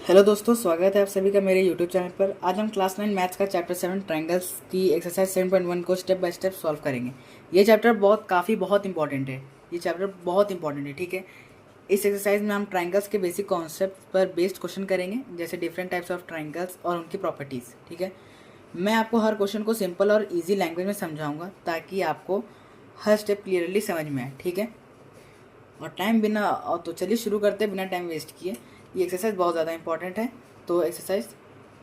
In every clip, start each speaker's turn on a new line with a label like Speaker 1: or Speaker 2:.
Speaker 1: Hello दोस्तों, स्वागत है आप सभी का मेरे यूट्यूब चैनल पर। आज हम क्लास 9 मैथ्स का चैप्टर 7 ट्रायंगल्स की एक्सरसाइज 7.1 को स्टेप बाय स्टेप सॉल्व करेंगे। ये चैप्टर बहुत इंपॉर्टेंट है। ये चैप्टर बहुत इंपॉर्टेंट है, ठीक है। इस एक्सरसाइज में हम ट्रायंगल्स के बेसिक कॉन्सेप्ट पर बेस्ड क्वेश्चन करेंगे, जैसे डिफरेंट टाइप्स ऑफ ट्रायंगल्स और उनकी प्रॉपर्टीज़, ठीक है। मैं आपको हर क्वेश्चन को सिंपल और ईजी लैंग्वेज में समझाऊँगा ताकि आपको हर स्टेप क्लियरली समझ में आए, ठीक है। और तो चलिए शुरू करते हैं बिना टाइम वेस्ट किए। ये एक्सरसाइज बहुत ज़्यादा इंपॉर्टेंट है, तो एक्सरसाइज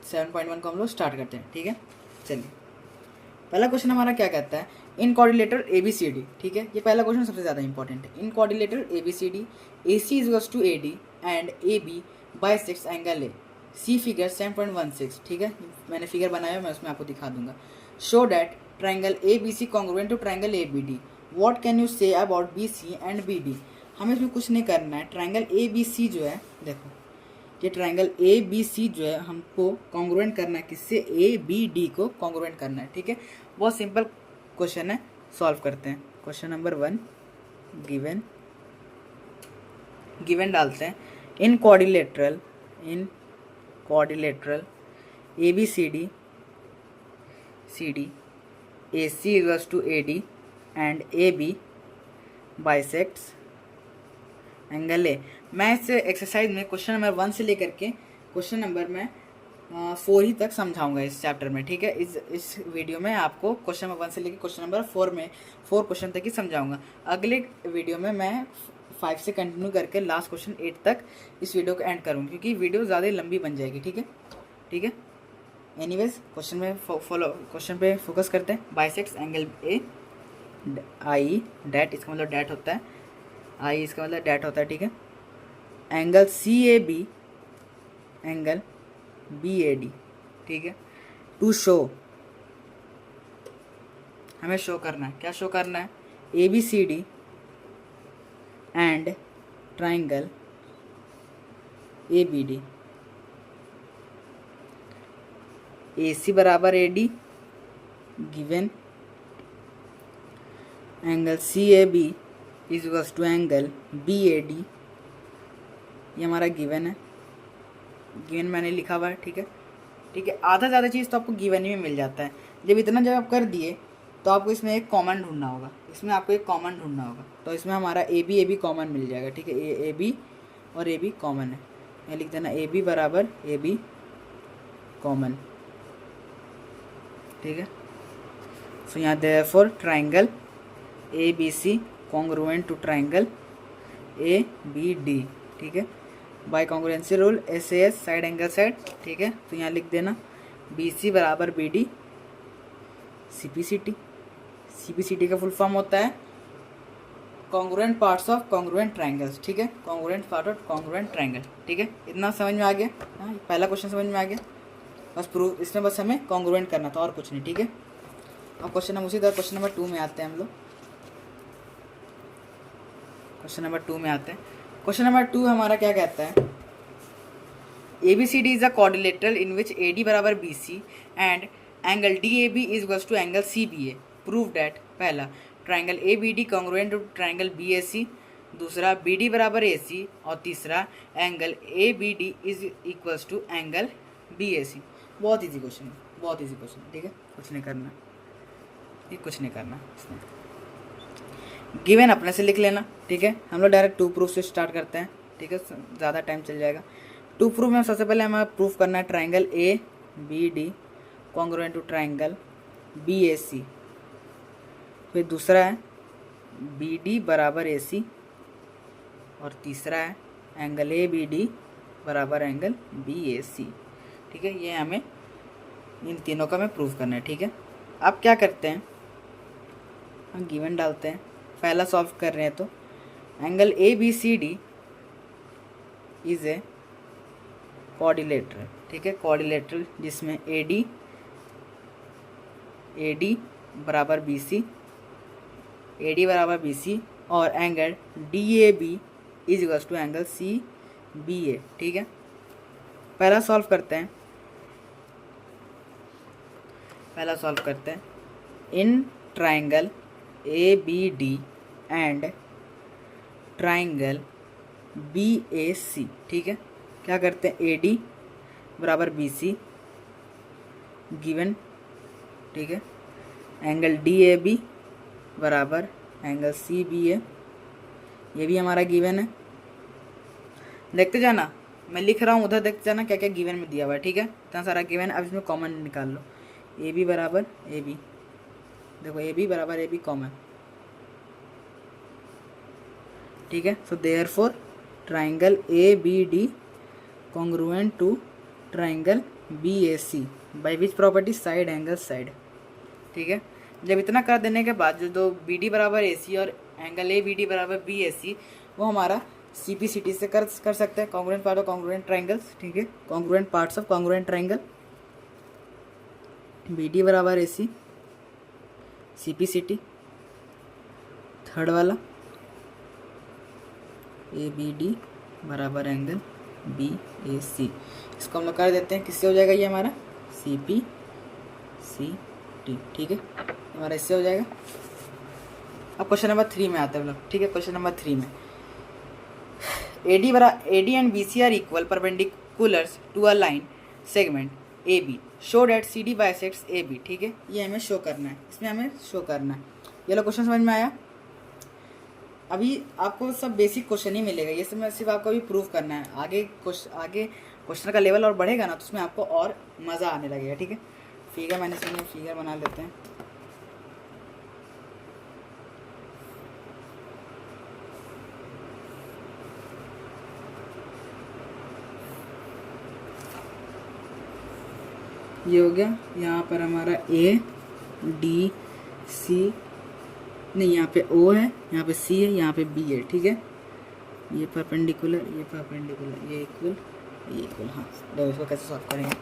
Speaker 1: 7.1 को हम लोग स्टार्ट करते हैं, ठीक है। चलिए, पहला क्वेश्चन हमारा क्या कहता है, in coordinator A B C D, ठीक है। ये पहला क्वेश्चन सबसे ज़्यादा इंपॉर्टेंट है। In coordinator A B C D, A C is to A D and A B bisects angle A, see figure 7.16, ठीक है। मैंने फिगर बनाया, मैं उसमें आपको दिखा दूंगा। Show that triangle A B C congruent to triangle A B D, what can you say about B C and B D. हमें इसमें कुछ नहीं करना है। ट्राइंगल ए बी सी जो है, देखो ये ट्राइंगल ए बी सी जो है हमको कॉन्ग्रुएंट करना है, किससे, ए बी डी को कॉन्ग्रुएंट करना है, ठीक है। बहुत सिंपल क्वेश्चन है, सॉल्व करते हैं। क्वेश्चन नंबर 1, गिवन डालते हैं। In coordinator A B C D A C equals to A D and A B bisects angle A. मैं इस एक्सरसाइज में क्वेश्चन नंबर 1 से लेकर के क्वेश्चन नंबर में 4 ही तक समझाऊंगा इस चैप्टर में, ठीक है। इस वीडियो में आपको क्वेश्चन नंबर 1 से लेकर क्वेश्चन नंबर 4 में 4 क्वेश्चन तक ही समझाऊंगा। अगले वीडियो में मैं 5 से कंटिन्यू करके लास्ट क्वेश्चन 8 तक इस वीडियो को एंड करूँगी, क्योंकि वीडियो ज़्यादा लंबी बन जाएगी, ठीक है। एनीवेज, क्वेश्चन पे फोकस करते हैं। Bisects angle A I that, इसका मतलब डैट होता है, आई इसका मतलब डैट होता है, ठीक है। Angle C A B, angle B A D, ठीक है। टू शो, हमें शो करना है, क्या शो करना है, A B C D and triangle A B D, A C बराबर A D, given angle C A B is equals to angle B A D. ये हमारा गिवन है, गिवन मैंने लिखा हुआ है, ठीक है। आधा ज़्यादा चीज़ तो आपको गिवन ही में मिल जाता है। जब आप कर दिए तो आपको इसमें एक कॉमन ढूंढना होगा, तो इसमें हमारा ए बी कॉमन मिल जाएगा, ठीक है। ए बी और ए बी कॉमन है, ये लिख देना, ए बी बराबर ए बी कॉमन, ठीक है। सो यहाँ therefore triangle A B C congruent to triangle A B D, ठीक है। By congruency rule, S A S, side angle side, ठीक है। तो यहाँ लिख देना बी सी बराबर B D, C P C T का फुल फॉर्म होता है congruent parts of congruent triangles, ठीक है। Congruent part of congruent triangle, ठीक है। इतना समझ में आ गया। हाँ, पहला क्वेश्चन समझ में आ गया। बस प्रूफ, इसमें बस हमें कॉन्ग्रुएंट करना था और कुछ नहीं, ठीक है। अब क्वेश्चन उसी तरह क्वेश्चन नंबर 2 में आते हैं हम लोग। क्वेश्चन नंबर 2 हमारा क्या कहता है, A B C D is a quadrilateral in which A D बराबर B C and angle D A B is equals to angle C B A. Prove that, पहला triangle A B D congruent to triangle B A C, दूसरा B D बराबर A C, और तीसरा angle A B D is equals to angle B A C. बहुत easy question, ठीक है। कुछ नहीं करना इसमें। गिवन अपने से लिख लेना, ठीक है। हम लोग डायरेक्ट 2 प्रूफ से स्टार्ट करते हैं, ठीक है, ज़्यादा टाइम चल जाएगा। 2 प्रूफ में सबसे पहले हमें प्रूफ करना है triangle A B D congruent to triangle B A C, फिर दूसरा है बी डी बराबर ए सी, और तीसरा है एंगल ए बी डी बराबर एंगल बी ए सी, ठीक है। ये हमें इन तीनों का हमें प्रूफ करना है, ठीक है। अब क्या करते हैं, हम गिवन डालते हैं। पहला सॉल्व कर रहे हैं तो angle A B C D is a quadrilateral, ठीक है। क्वाड्रिलेटरल जिसमें ए डी बराबर बी सी, और angle D A B is equals to angle C B A, ठीक है। पहला सॉल्व करते हैं। In triangle A B D and triangle B A C, ठीक है। क्या करते हैं, ए डी बराबर बी सी गिवन, ठीक है। एंगल डी ए बी बराबर एंगल सी बी ए, ये भी हमारा गिवन है। देखते जाना, मैं लिख रहा हूँ उधर देखते जाना क्या क्या गिवन में दिया हुआ है, ठीक है। इतना सारा गिवन है, अब इसमें कॉमन निकाल लो। ए बी बराबर ए बी, देखो ए बी बराबर ए बी कॉमन, ठीक है। So therefore triangle A B D congruent to triangle B A C by which property side angle side, ठीक है। जब इतना कर देने के बाद जो बी डी बराबर ए सी और एंगल ए बी डी बराबर बी ए सी, वो हमारा सी पी सी टी से कर सकते हैं, congruent part of congruent triangles, ठीक है। Congruent parts of congruent triangle, B D बराबर A C, C P C T, third वाला ए बी डी बराबर एंगल बी ए सी, इसको हम लोग कर देते हैं, किससे हो जाएगा ये हमारा सी पी सी टी, ठीक है। हमारा इससे हो जाएगा। अब क्वेश्चन नंबर 3 में आते हैं हम लोग, ठीक है। क्वेश्चन नंबर 3 में AD and BC are equal perpendiculars to a line segment AB show that CD bisects AB, ठीक है। ये हमें शो करना है, इसमें हमें शो करना है। ये लो क्वेश्चन समझ में आया। अभी आपको सब बेसिक क्वेश्चन ही मिलेगा, ये सब में सिर्फ आपको अभी प्रूफ करना है। आगे क्वेश्चन का लेवल और बढ़ेगा ना, तो उसमें आपको और मज़ा आने लगेगा, ठीक है। फिगर मैंने सुनिए, फिगर बना लेते हैं। ये हो गया, यहाँ पर हमारा ए डी सी, नहीं यहाँ पे ओ है, यहाँ पे सी है, यहाँ पे बी है, ठीक है। ये परपेंडिकुलर, ये परपेंडिकुलर, ये इक्वल, ये इक्वल। हाँ, देखो इसको कैसे सॉल्व करेंगे।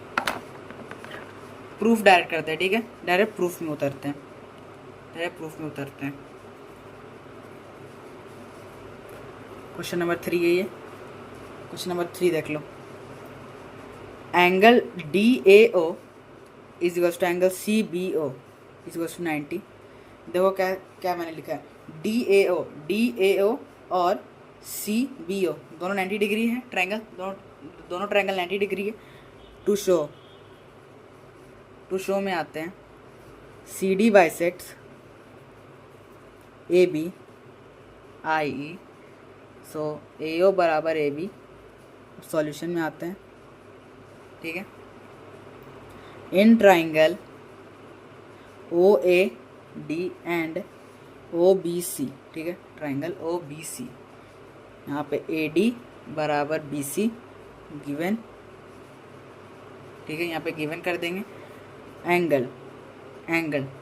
Speaker 1: प्रूफ डायरेक्ट करते हैं, ठीक है। डायरेक्ट प्रूफ में उतरते हैं, क्वेश्चन नंबर 3 है ये। क्वेश्चन नंबर 3 देख लो। Angle D A O is equals to angle C B O is equals to 90। देखो क्या क्या मैंने लिखा है, डी ए ओ और सी बी ओ दोनों 90 डिग्री है, ट्रायंगल दोनों ट्रायंगल 90 डिग्री है। टू शो में आते हैं C D bisects A B I E, so A O बराबर ए बी। सॉल्यूशन में आते हैं, ठीक है। In triangle O A D and O B C, ठीक है। ट्राइंगल ओ बी सी, यहाँ पे ए डी बराबर बी सी गिवन, ठीक है। यहाँ पे गिवन कर देंगे। Angle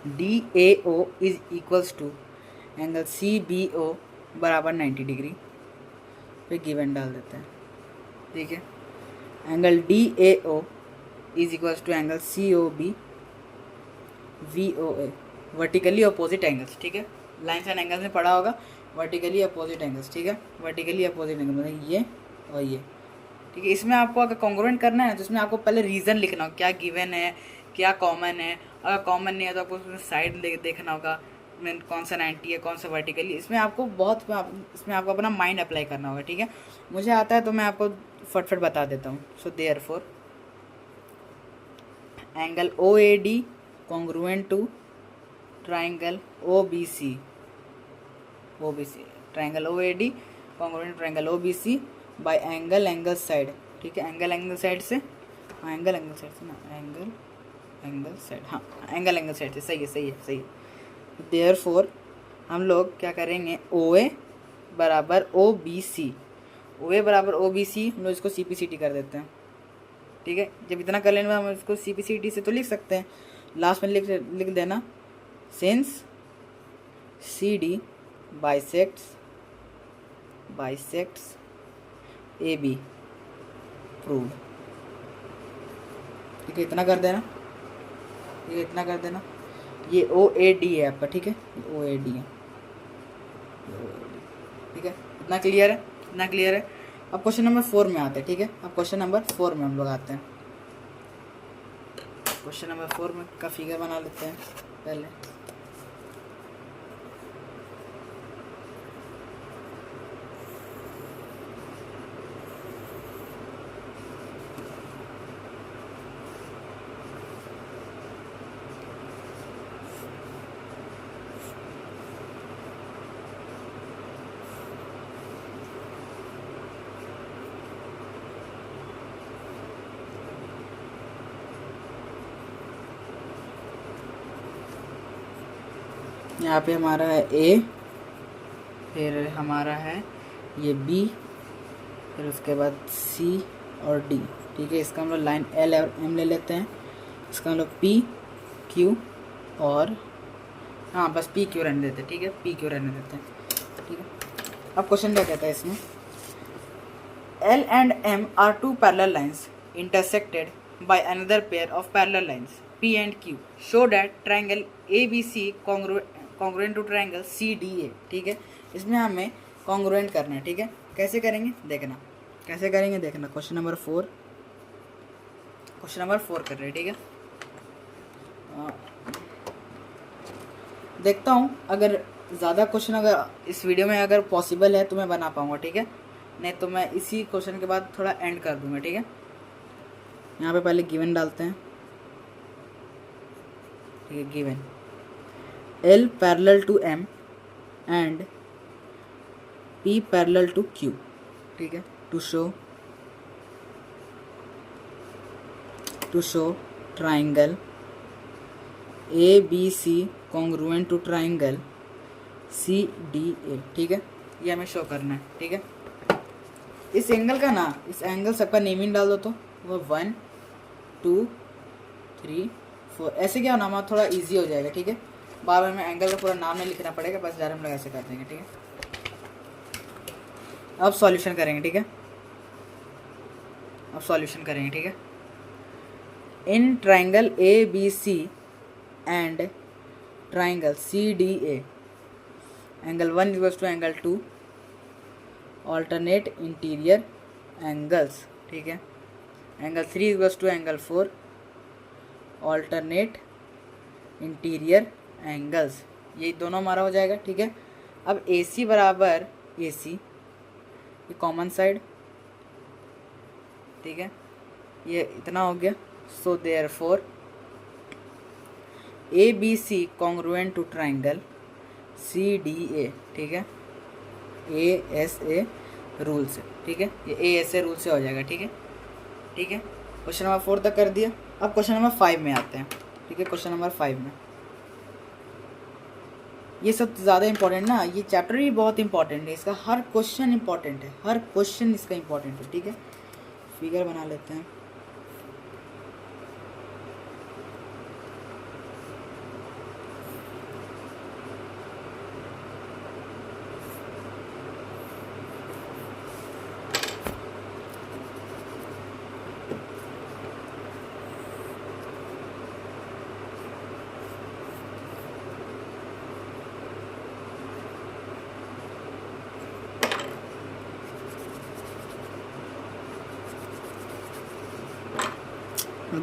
Speaker 1: D A O is equals to angle C B ओ बराबर 90 डिग्री, पे गिवन डाल देते हैं, ठीक है। Angle D A O is equals to angle C O B B O A, vertically opposite angles, ठीक है। लाइन्स एंड एंगल्स में पढ़ा होगा, वर्टिकली अपोजिट एंगल्स, ठीक है। वर्टिकली अपोजिट एंगल मतलब ये और ये, ठीक है। इसमें आपको अगर कॉन्ग्रुएंट करना है तो इसमें आपको पहले रीज़न लिखना होगा, क्या गिवन है, क्या कॉमन है। अगर कॉमन नहीं है तो आपको उसमें साइड देखना होगा, कौन सा 90 है, कौन सा वर्टिकली। इसमें आपको अपना माइंड अप्लाई करना होगा, ठीक है। मुझे आता है तो मैं आपको फटफट बता देता हूँ। So therefore angle O A D congruent to triangle O B C, triangle O A D congruent triangle O B C by angle side, ठीक है। एंगल साइड से, हाँ एंगल साइड से ना, एंगल साइड, हाँ एंगल साइड से, सही है। देयरफॉर हम लोग क्या करेंगे, ओ ए बराबर ओ बी सी, हम लोग इसको सी पी सी टी कर देते हैं, ठीक है। जब इतना कर लेने हम इसको सी पी सी टी से तो लिख सकते हैं, लास्ट में लिख देना since C D bisects A B prove, ठीक है। इतना कर देना, ये ओ ए डी है आपका, ठीक है। ये ओ ए डी है, ठीक है। इतना क्लियर है। अब क्वेश्चन नंबर 4 में आते हैं, ठीक है। अब क्वेश्चन नंबर 4 में हम लोग आते हैं। क्वेश्चन नंबर 4 में का फिगर बना लेते हैं पहले। यहाँ पे हमारा है ए, फिर हमारा है ये बी, फिर उसके बाद सी और डी। ठीक है, इसका हम लोग लाइन एल और एम ले लेते हैं। इसका हम लोग पी क्यू और हाँ बस पी क्यू रहने देते हैं। ठीक है, पी क्यू रहने देते हैं। ठीक है, अब क्वेश्चन क्या कहता है इसमें, L and M are two parallel lines intersected by another pair of parallel lines P and Q. Show that triangle ABC congruent to triangle CDA. ठीक है, इसमें हमें कॉन्ग्रुएंट करना है। ठीक है, कैसे करेंगे देखना, कैसे करेंगे देखना। क्वेश्चन नंबर 4 कर रहे हैं। ठीक है, देखता हूँ अगर ज़्यादा क्वेश्चन अगर इस वीडियो में अगर पॉसिबल है तो मैं बना पाऊँगा। ठीक है, नहीं तो मैं इसी क्वेश्चन के बाद थोड़ा एंड कर दूंगा। ठीक है, यहाँ पे पहले गिवन डालते हैं। ठीक है, given L parallel to M and P parallel to Q। ठीक है, to show triangle ABC congruent to triangle CDA। ठीक है, ये हमें शो करना है। ठीक है, इस एंगल का ना, इस एंगल सबका नेमिंग डाल दो तो वो 1 2 3 4 ऐसे क्या नाम थोड़ा इजी हो जाएगा। ठीक है, बार बार में एंगल का पूरा नाम नहीं लिखना पड़ेगा, बस डायरेक्ट हम लोग ऐसे कर देंगे। ठीक है, अब सॉल्यूशन करेंगे। ठीक है, अब सॉल्यूशन करेंगे। ठीक है, in triangle ABC and triangle CDA angle 1 equals to angle 2 alternate interior angles। ठीक है, angle 3 equals to angle 4 alternate interior angles। ये दोनों हमारा हो जाएगा। ठीक है, अब AC बराबर AC, ये कॉमन साइड। ठीक है, ये इतना हो गया। So therefore ABC congruent to triangle CDA। ठीक है, ASA रूल से। ठीक है, ये ASA रूल से हो जाएगा। ठीक है, ठीक है, क्वेश्चन नंबर 4 तक कर दिया। अब क्वेश्चन नंबर 5 में आते हैं। ठीक है, क्वेश्चन नंबर 5 में ये सब ज़्यादा इंपॉर्टेंट ना, ये चैप्टर ही बहुत इंपॉर्टेंट है, इसका हर क्वेश्चन इंपॉर्टेंट है, हर क्वेश्चन इसका इंपॉर्टेंट है। ठीक है, फिगर बना लेते हैं।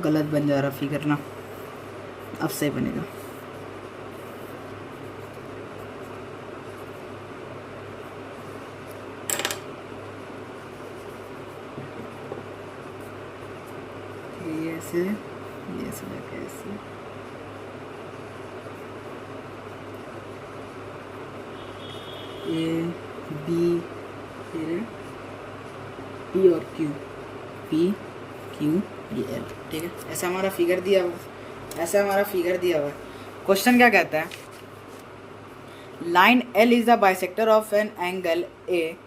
Speaker 1: गलत बन जा रहा फिगर ना, अब सही बनेगा। ये ऐसे लगा ऐसे। ए बी फिर पी और क्यू, पी क्यू ये एल। ठीक है, ऐसा हमारा फिगर दिया हुआ, ऐसा हमारा फिगर दिया हुआ। क्वेश्चन क्या कहता है, line L is the bisector of an angle A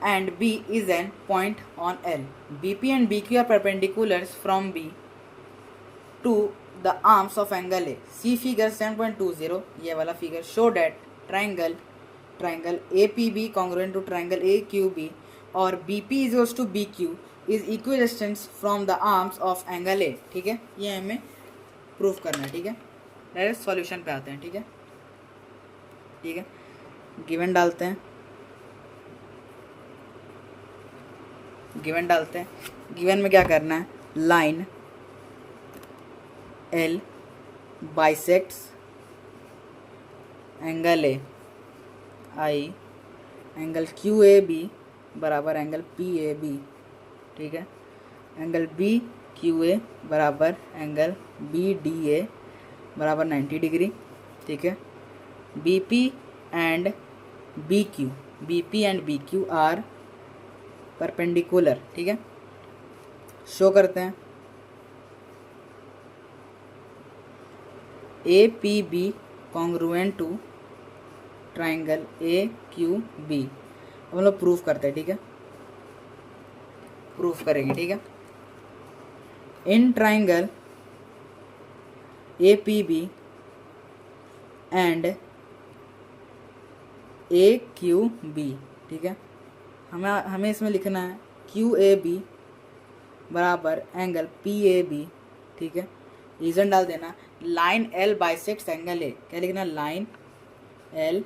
Speaker 1: and B is an point on L. BP and BQ are perpendiculars from B to the arms of angle A. See figure 7.20, ये वाला फिगर। Show that triangle APB congruent to triangle AQB और BP is to BQ is equidistant from the arms of angle A. ठीक है, ये हमें proof करना है। ठीक है, डायरेक्ट सॉल्यूशन पे आते हैं। ठीक है, ठीक है, गिवन डालते हैं। गिवन में क्या करना है, line L bisects angle A I angle QAB बराबर एंगल PAB। ठीक है, एंगल BQA बराबर एंगल BDA बराबर 90 डिग्री। ठीक है, BP and BQ are perpendicular. ठीक है, शो करते हैं। APB congruent to triangle A Q B. अब हम लोग प्रूफ करते हैं, ठीक है, प्रूफ करेंगे, ठीक है। In triangle A P B and A Q B, ठीक है, हमें इसमें लिखना है क्यू ए बी बराबर एंगल पी ए बी, ठीक है। रीजन डाल देना, line L bisects angle A, क्या लिखना, line L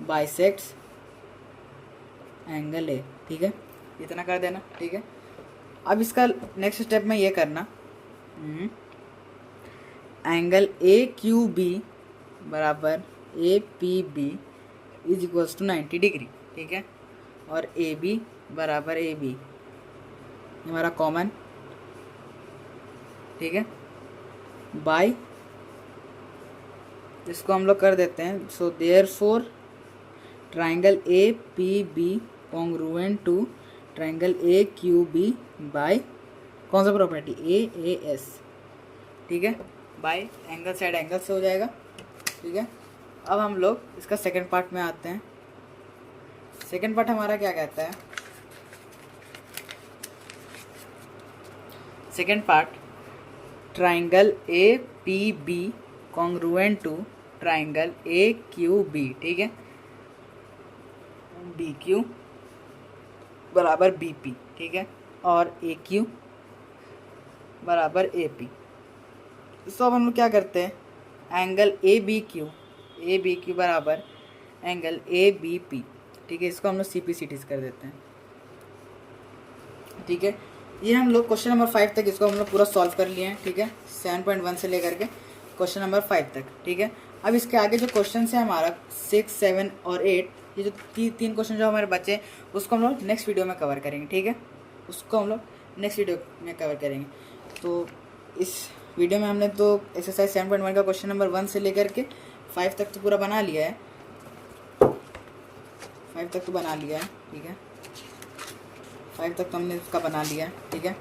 Speaker 1: bisects angle A, ठीक है, इतना कर देना, ठीक है। अब इसका नेक्स्ट स्टेप में ये करना, एंगल ए क्यू बी बराबर A P B is equals to 90 degree, ठीक है, और ए बी बराबर ए बी हमारा कॉमन, ठीक है, बाय इसको हम लोग कर देते हैं। So therefore triangle A P B congruent to triangle A Q B by कौन सा प्रॉपर्टी, ए एस, ठीक है, बाय एंगल साइड एंगल से हो जाएगा, ठीक है। अब हम लोग इसका सेकंड पार्ट में आते हैं। सेकंड पार्ट हमारा क्या कहता है, second part, triangle A P B congruent to triangle A Q B, ठीक है, बी क्यू बराबर बी पी, ठीक है, और ए क्यू बराबर ए पी। तो अब हम लोग क्या करते हैं, एंगल ए बी क्यू बराबर एंगल ए बी पी, ठीक है, इसको हम लोग सी पी सी टीज कर देते हैं, ठीक है। ये हम लोग क्वेश्चन नंबर 5 तक इसको हम लोग पूरा सॉल्व कर लिए हैं, ठीक है, 7.1 से लेकर के क्वेश्चन नंबर 5 तक, ठीक है। अब इसके आगे जो क्वेश्चन है हमारा 6, 7 और 8, ये जो तीन क्वेश्चन जो हमारे बचे उसको हम लोग नेक्स्ट वीडियो में कवर करेंगे, ठीक है, उसको हम लोग नेक्स्ट वीडियो में कवर करेंगे। तो इस वीडियो में हमने तो एक्सरसाइज 7.1 का क्वेश्चन नंबर 1 से लेकर के 5 तक तो पूरा बना लिया है, 5 तक तो बना लिया है, ठीक है, 5 तक तो हमने इसका बना लिया है, ठीक है।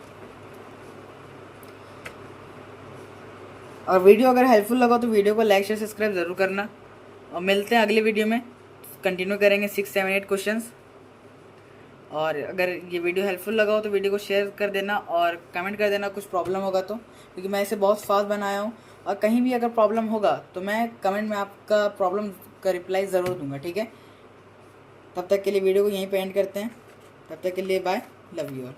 Speaker 1: और वीडियो अगर हेल्पफुल लगा तो वीडियो को लाइक शेयर सब्सक्राइब ज़रूर करना, और मिलते हैं अगले वीडियो में, कंटिन्यू करेंगे 6, 7, 8 क्वेश्चंस। और अगर ये वीडियो हेल्पफुल लगा हो तो वीडियो को शेयर कर देना और कमेंट कर देना कुछ प्रॉब्लम होगा तो, क्योंकि मैं इसे बहुत फास्ट बनाया हूँ, और कहीं भी अगर प्रॉब्लम होगा तो मैं कमेंट में आपका प्रॉब्लम का रिप्लाई ज़रूर दूंगा, ठीक है। तब तक के लिए वीडियो को यहीं पे एंड करते हैं, तब तक के लिए बाय, लव यू ऑल।